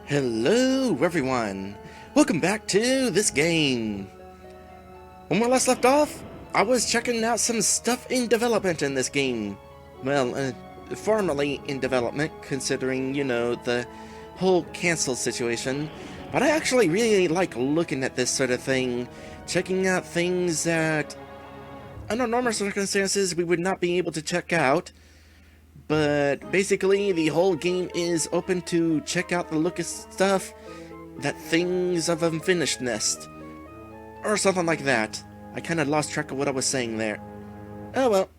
Hello everyone! Welcome back to this game! When we last left off, I was checking out some stuff in development in this game. Well, formerly in development, considering, you know, the whole cancel situation. But I actually really like looking at this sort of thing, checking out things that, under normal circumstances, we would not be able to check out. But basically, the whole game is open to check out the look of stuff, that things of unfinishedness, or something like that. I kind of lost track of what I was saying there. Oh well.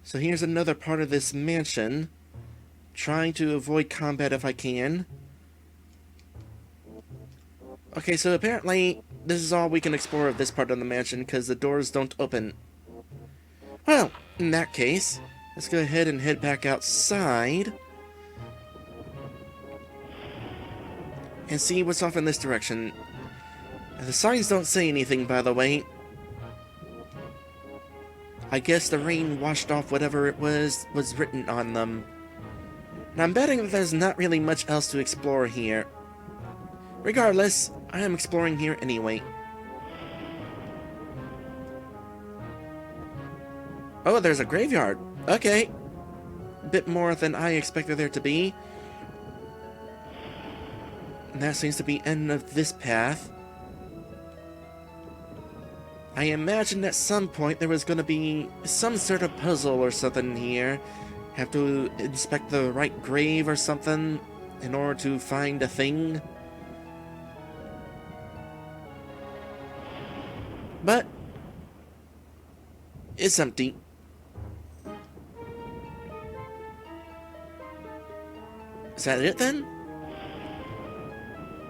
So here's another part of this mansion. Trying to avoid combat if I can. Okay, so apparently this is all we can explore of this part of the mansion because the doors don't open. Well, in that case, let's go ahead and head back outside and see what's off in this direction. The signs don't say anything, by the way. I guess the rain washed off whatever it was written on them. And I'm betting that there's not really much else to explore here. Regardless, I am exploring here anyway. Oh, there's a graveyard. Okay. A bit more than I expected there to be. And that seems to be the end of this path. I imagine at some point there was going to be some sort of puzzle or something here. Have to inspect the right grave or something in order to find a thing. But it's empty. Is that it then?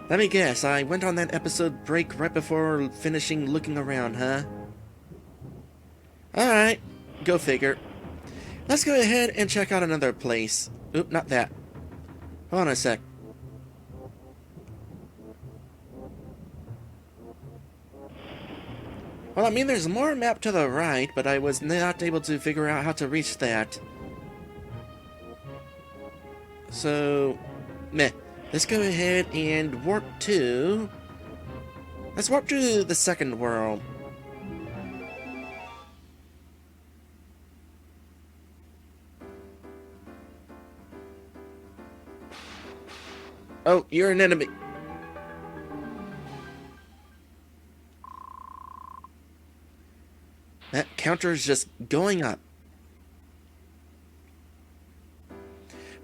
Let me guess, I went on that episode break right before finishing looking around, huh? Alright, go figure. Let's go ahead and check out another place. Oop, not that. Hold on a sec. Well, I mean, there's more map to the right, but I was not able to figure out how to reach that. So, meh. Let's go ahead and warp to... Let's warp to the second world. Oh, you're an enemy. That counter is just going up.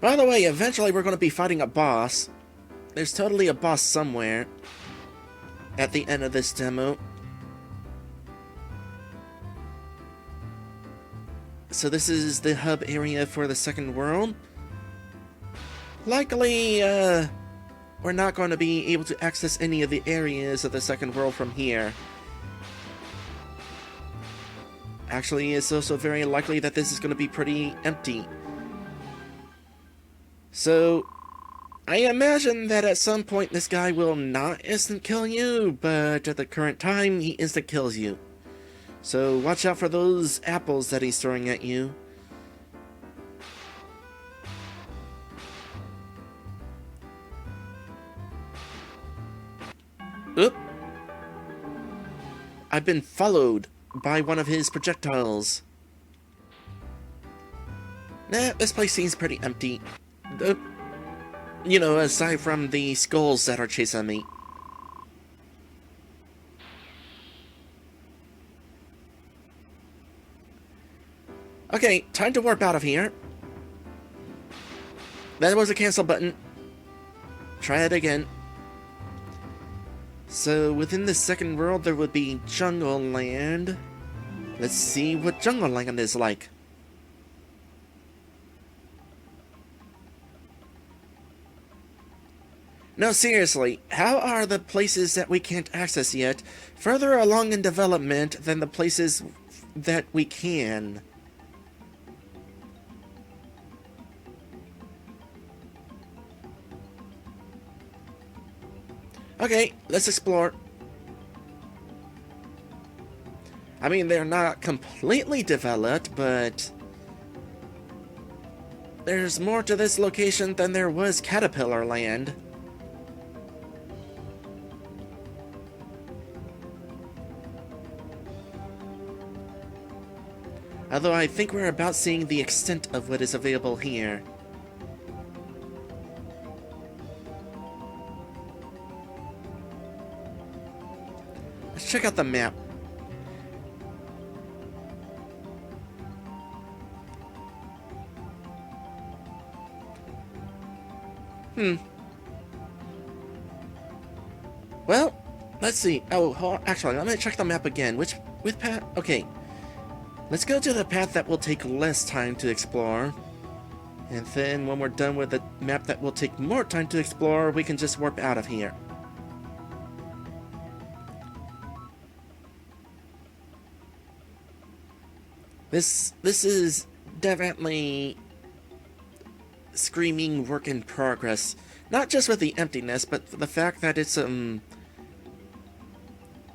By the way, eventually we're going to be fighting a boss. There's totally a boss somewhere at the end of this demo. So this is the hub area for the second world. Likely, we're not going to be able to access any of the areas of the second world from here. Actually, it's also very likely that this is going to be pretty empty. So, I imagine that at some point this guy will not instant kill you, but at the current time, he instant kills you. So watch out for those apples that he's throwing at you. Oop! I've been followed by one of his projectiles. Nah, this place seems pretty empty. You know, aside from the skulls that are chasing me. Okay, time to warp out of here. That was a cancel button. Try it again. So, within the second world, there would be Jungle Land. Let's see what Jungle Land is like. No, seriously, how are the places that we can't access yet further along in development than the places that we can? Okay, let's explore. I mean, they're not completely developed, but there's more to this location than there was Caterpillar Land. Although I think we're about seeing the extent of what is available here. Let's check out the map. Well, let's see. Oh, actually, I'm gonna check the map again. Which path? Okay. Let's go to the path that will take less time to explore. And then when we're done with the map that will take more time to explore, we can just warp out of here. This is definitely screaming work in progress. Not just with the emptiness, but the fact that it's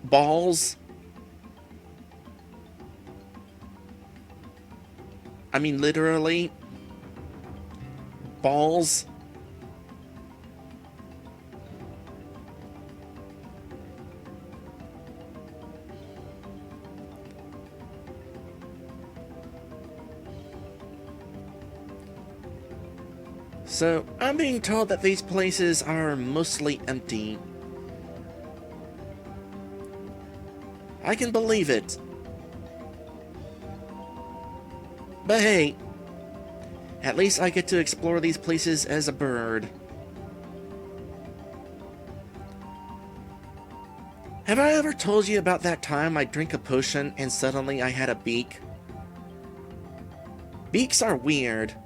balls. I mean, literally balls. So, I'm being told that these places are mostly empty. I can believe it. But hey, at least I get to explore these places as a bird. Have I ever told you about that time I drank a potion and suddenly I had a beak? Beaks are weird.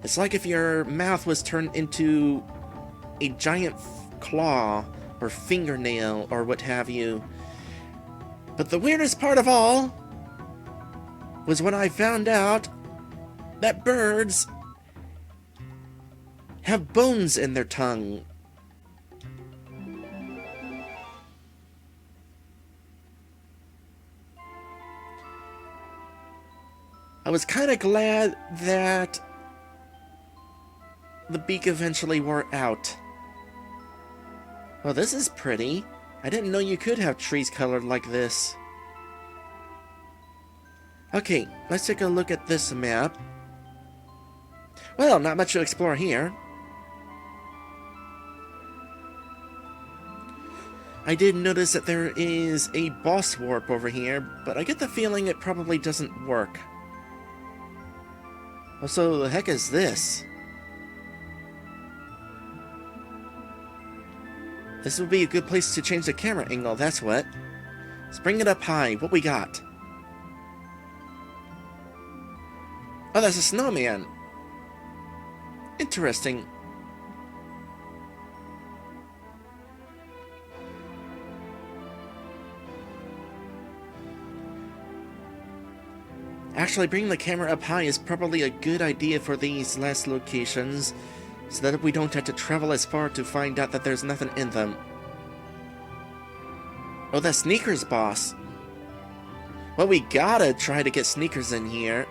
It's like if your mouth was turned into a giant claw or fingernail or what have you. But the weirdest part of all was when I found out that birds have bones in their tongue. I was kind of glad that the beak eventually wore out. Well, this is pretty. I didn't know you could have trees colored like this. Okay, let's take a look at this map. Well, not much to explore here. I did notice that there is a boss warp over here, but I get the feeling it probably doesn't work. Also, the heck is this? This would be a good place to change the camera angle, that's what. Let's bring it up high. What we got? Oh, that's a snowman. Interesting. Actually, bringing the camera up high is probably a good idea for these last locations, so that we don't have to travel as far to find out that there's nothing in them. Oh, that Sneakers boss. Well, we gotta try to get Sneakers in here.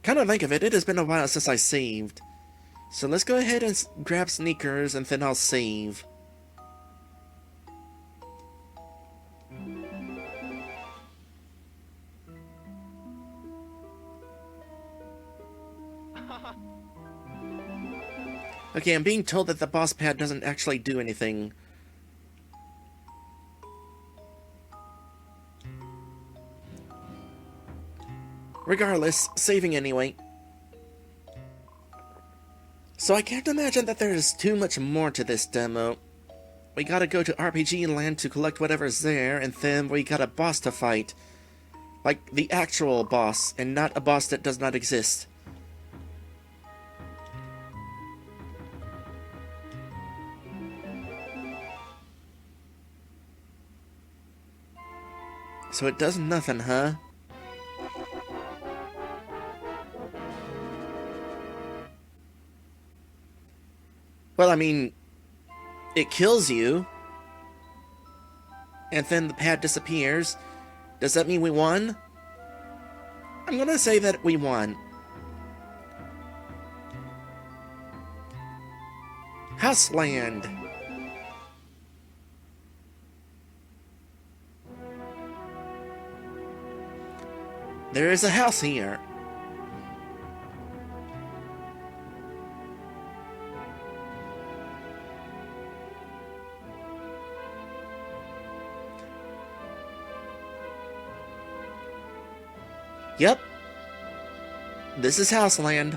Kind of think of it, it has been a while since I saved. So let's go ahead and grab Sneakers and then I'll save. Okay, I'm being told that the boss pad doesn't actually do anything. Regardless, saving anyway. So I can't imagine that there's too much more to this demo. We gotta go to RPG land to collect whatever's there, and then we got a boss to fight. Like the actual boss, and not a boss that does not exist. So it does nothing, huh? Well, I mean, it kills you, and then the pad disappears. Does that mean we won? I'm gonna say that we won. Houseland. There is a house here. Yep. This is Houseland.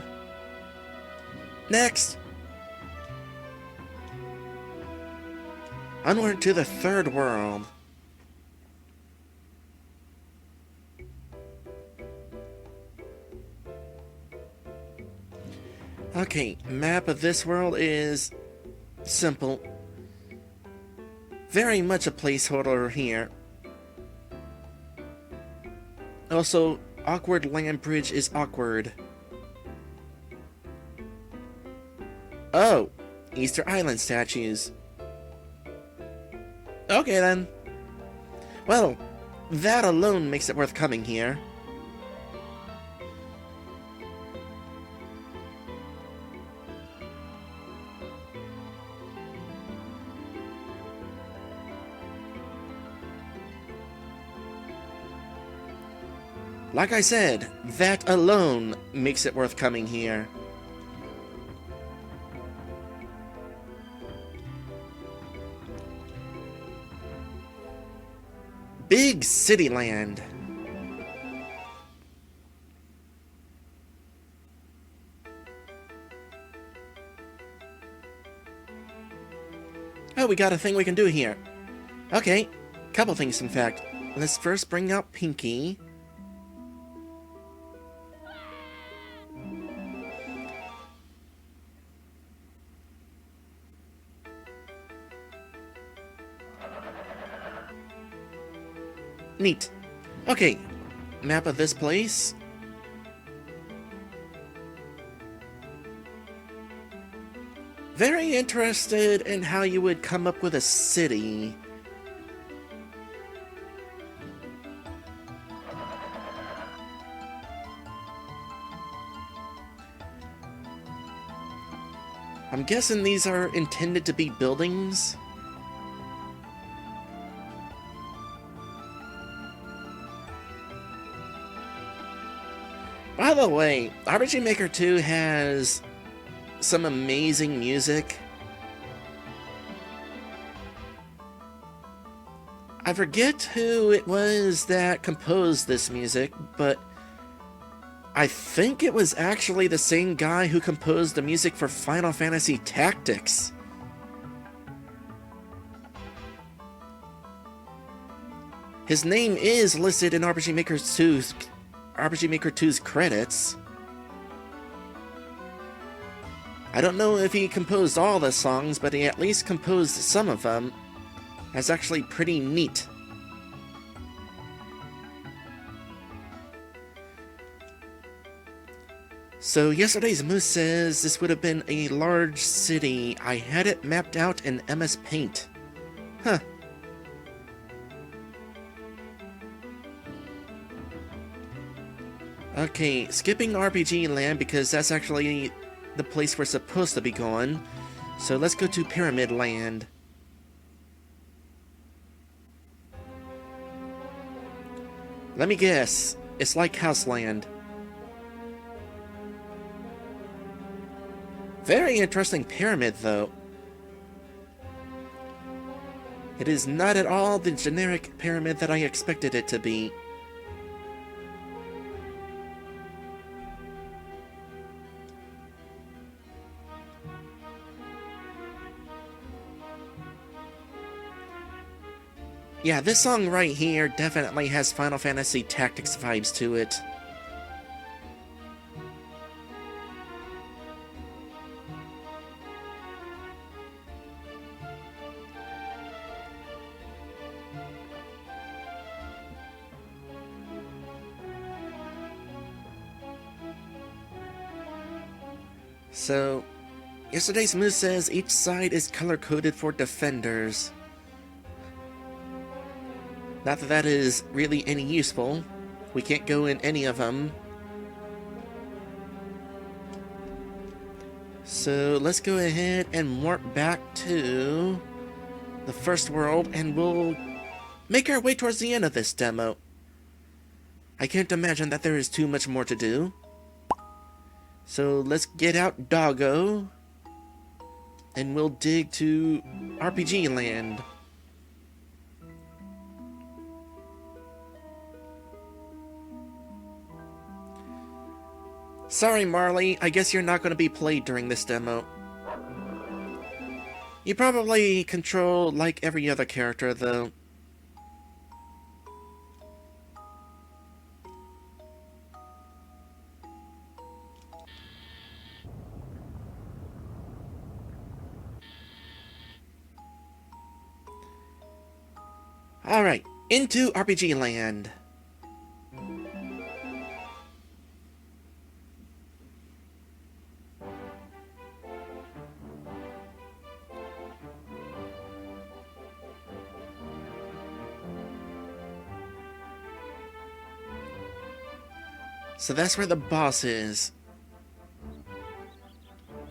Next. Onward to the third world. Okay, map of this world is simple. Very much a placeholder here. Also, awkward land bridge is awkward. Oh, Easter Island statues. Okay then. Well, that alone makes it worth coming here. Like I said, that alone makes it worth coming here. Big City Land. Oh, we got a thing we can do here. Okay, couple things in fact. Let's first bring out Pinky. Neat. Okay, map of this place. Very interested in how you would come up with a city. I'm guessing these are intended to be buildings. By the way, RPG Maker 2 has some amazing music. I forget who it was that composed this music, but I think it was actually the same guy who composed the music for Final Fantasy Tactics. His name is listed in RPG Maker 2's credits. I don't know if he composed all the songs, but he at least composed some of them. That's actually pretty neat. So yesterday's moose says this would have been a large city. I had it mapped out in MS Paint. Huh. Okay, skipping RPG Land because that's actually the place we're supposed to be going. So let's go to Pyramid Land. Let me guess, it's like Houseland. Very interesting pyramid, though. It is not at all the generic pyramid that I expected it to be. Yeah, this song right here definitely has Final Fantasy Tactics vibes to it. So, yesterday's moose says each side is color-coded for defenders. Not that that is really any useful. We can't go in any of them. So let's go ahead and warp back to the first world and we'll make our way towards the end of this demo. I can't imagine that there is too much more to do. So let's get out Doggo, and we'll dig to RPG land. Sorry, Marley, I guess you're not going to be played during this demo. You probably control like every other character, though. Alright, into RPG land. So that's where the boss is.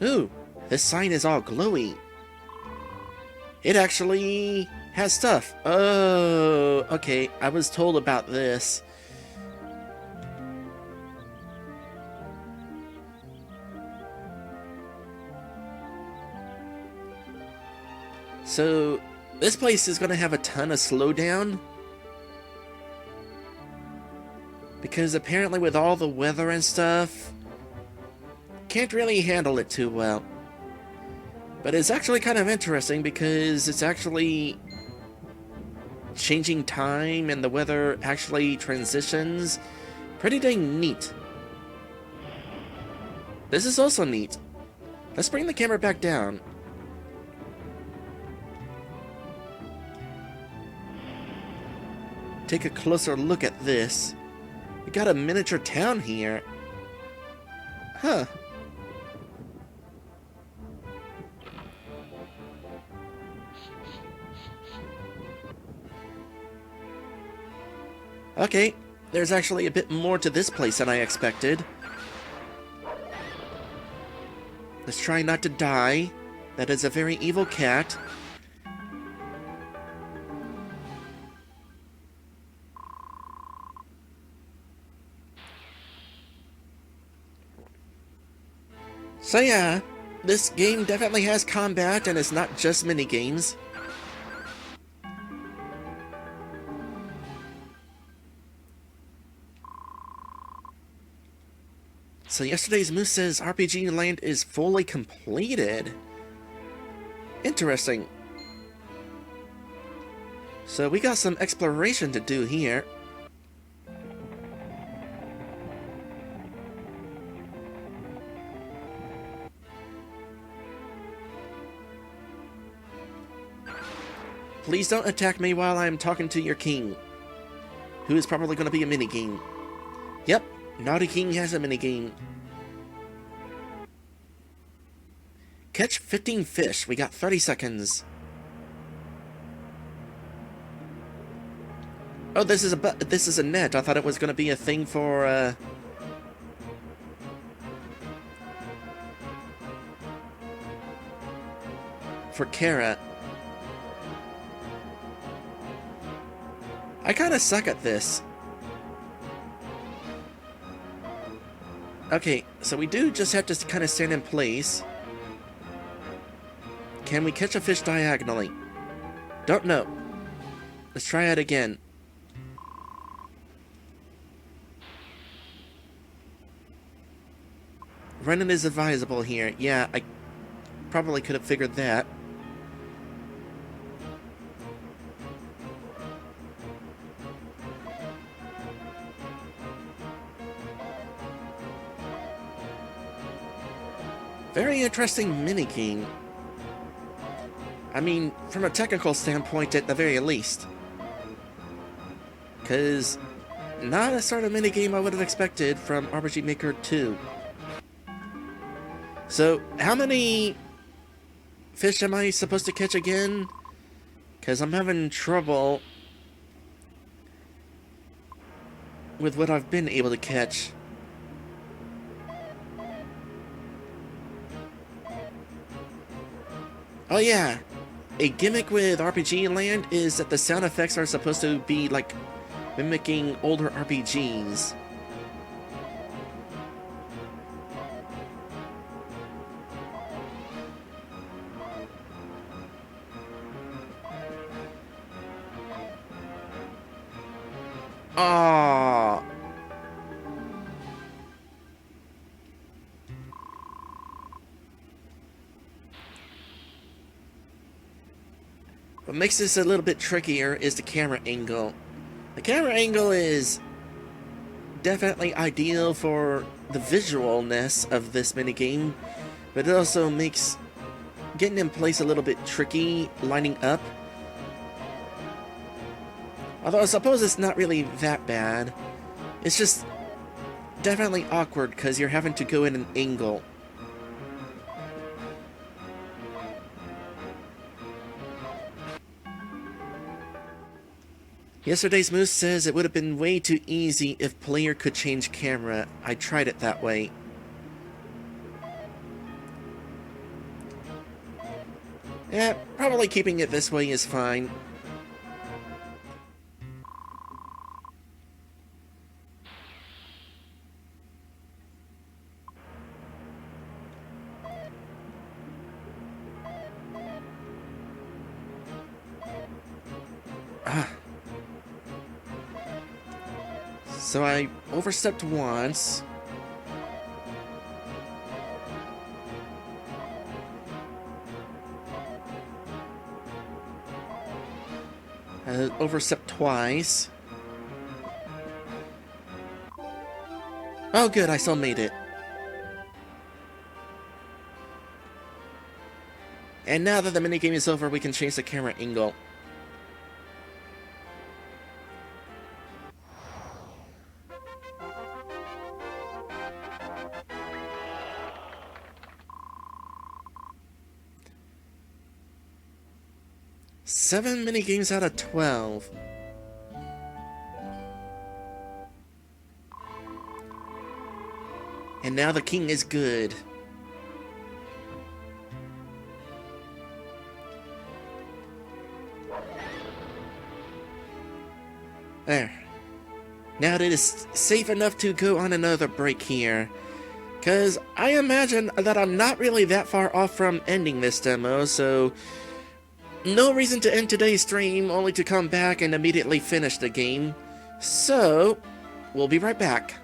Ooh, this sign is all glowy. It actually has stuff. Oh, okay, I was told about this. So, this place is gonna have a ton of slowdown. Because apparently with all the weather and stuff, can't really handle it too well. But it's actually kind of interesting because it's actually changing time and the weather actually transitions. Pretty dang neat. This is also neat. Let's bring the camera back down. Take a closer look at this. We got a miniature town here. Huh. Okay, there's actually a bit more to this place than I expected. Let's try not to die. That is a very evil cat. So yeah, this game definitely has combat and it's not just minigames. So yesterday's moose says RPG land is fully completed. Interesting. So we got some exploration to do here. Please don't attack me while I'm talking to your king, who is probably going to be a minigame. Yep, Naughty King has a minigame. Catch 15 fish. We got 30 seconds. Oh, this is a net. I thought it was going to be a thing for Kara. I kind of suck at this. Okay, so we do just have to kind of stand in place. Can we catch a fish diagonally? Don't know. Let's try it again. Running is advisable here. Yeah, I probably could have figured that. Very interesting minigame. I mean, from a technical standpoint at the very least. Because not a sort of minigame I would have expected from RPG Maker 2. So, how many fish am I supposed to catch again? Because I'm having trouble with what I've been able to catch. Oh yeah, a gimmick with RPG Land is that the sound effects are supposed to be like mimicking older RPGs. Aww. What makes this a little bit trickier is the camera angle. The camera angle is definitely ideal for the visualness of this minigame, but it also makes getting in place a little bit tricky, lining up. Although I suppose it's not really that bad. It's just definitely awkward because you're having to go in an angle. Yesterday's Moose says it would have been way too easy if player could change camera. I tried it that way. Yeah, probably keeping it this way is fine. So I overstepped once. I overstepped twice. Oh good, I still made it. And now that the minigame is over, we can change the camera angle. Seven minigames out of 12. And now the king is good. There. Now it is safe enough to go on another break here. Because I imagine that I'm not really that far off from ending this demo, so no reason to end today's stream, only to come back and immediately finish the game. So, we'll be right back.